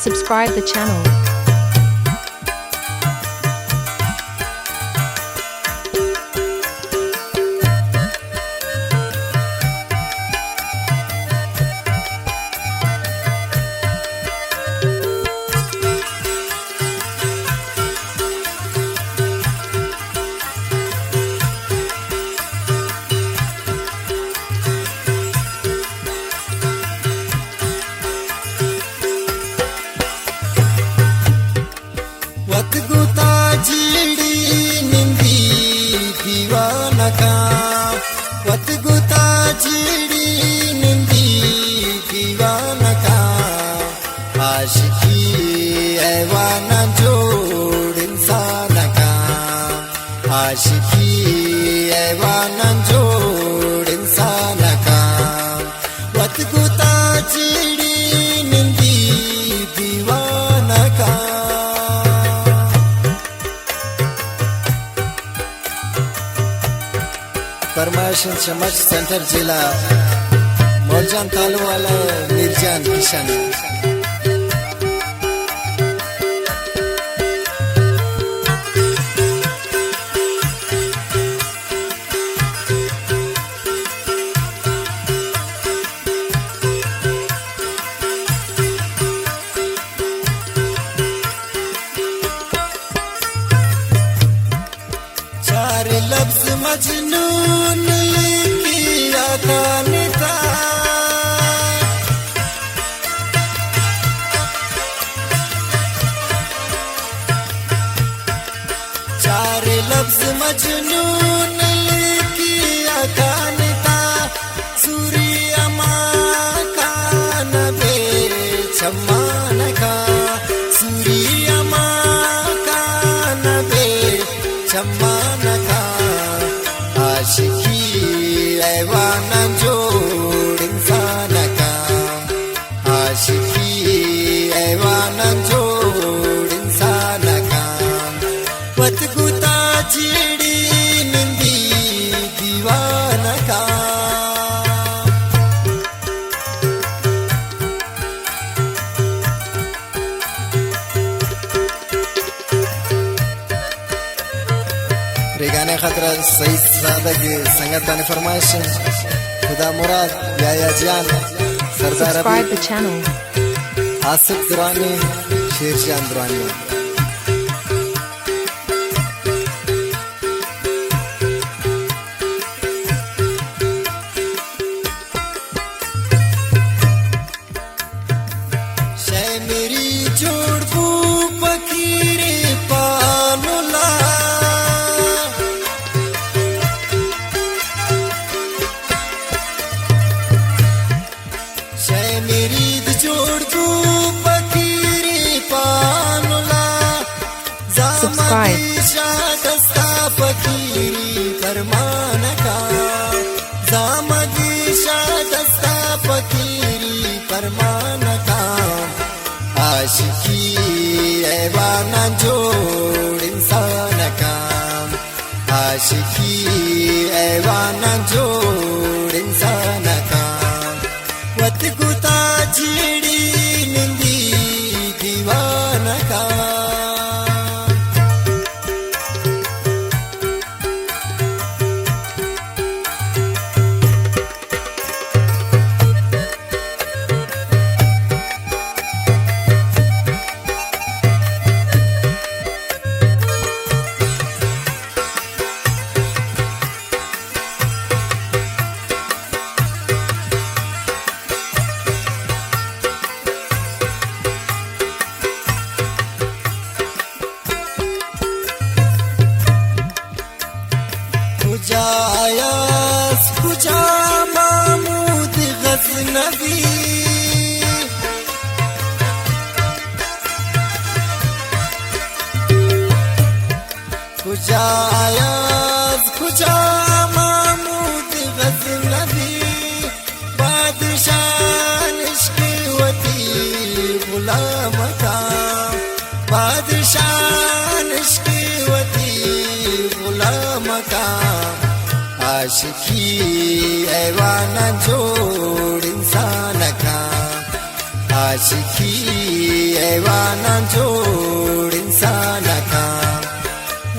Subscribe the channel. आशिकी ऐवाना जोड़ इंसान का, आशिकी ऐवाना जोड़ इंसान का, वत गुता चिड़ी निंदी दीवाना का। परमाशन चमच सेंटर जिला मोरजान तालु वाला मिर्जान किशन लफ्ज़ मजनून किया था चार लफ्ज़ मजनून किया था सूर्य माँ का नबे चमान का, सूर्य माँ का नबे चमान का। आशिकी ऐवाना जोड़ इंसान का, आशिकी ऐवाना जोड़ इंसान का, वत गुता चिड़ी निंदी दीवाना का। गाने खतरा सही सादा की संगत ने फरमाइश खुदा मुराद याया जान सरदार Subscribe the channel. Asif Durrani शेरशान Durrani शे मेरी जोड़ बू फकीरे पानुला मेरी जोड़ को फकीरी पानुला जामदी शादस्ता फकीरी फरमान का, जामदी शादस्ता फकीरी फरमान का। आशिकी ऐवाना जोड़ इंसान का, आशिकी ऐवाना जोड़ इंसान का, वत गुता चिड़ी निंदी दीवाना का। खुजायास खुजा महमूद गज़नवी खुजायास खुजा महमूद गज़नवी बादशाह इश्क़ वती गुलाम का, बादशाह इश्क़ वती गुलाम का। आशिकी ऐवाना जोड़ इंसान का, आशिकी ऐवाना जोड़ इंसान का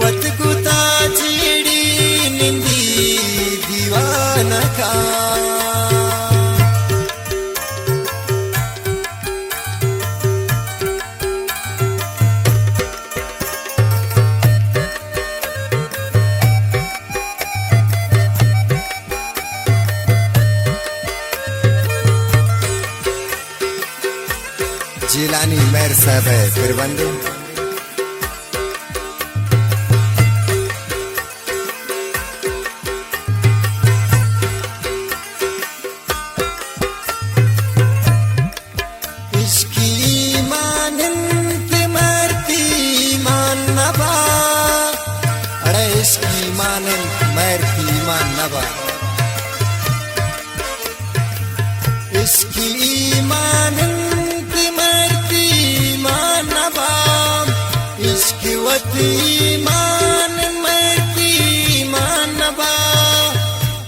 वत गुता चिड़ी निंदी दीवाना का जिलानी मेर साहब है फिर बंदे इसकी मानंत मरती मानबा अरे इसकी मानंत मरती मानबा इसकी मानंत इसकी वती मान मरती मानबा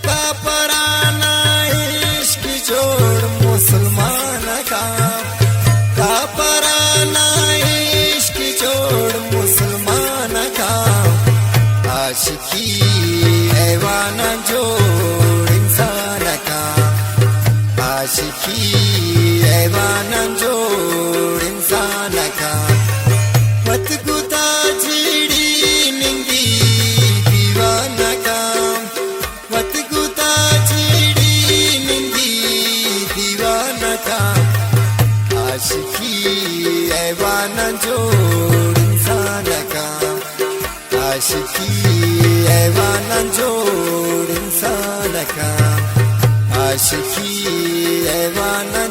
का पराना इश्क जोड़ मुसलमान का पराना इश्क जोड़ मुसलमान का आशिकी ऐवाना जोड़ इंसान का आशिकी ऐवाना जोड़ इंसान का वत गुता चिड़ी निंदी दीवाना का वत गुता चिड़ी निंदी दीवाना का आशिकी ऐवाना जोड़ इंसान का आशिकी ऐवाना जोड़ इंसान का आशिकी ऐवाना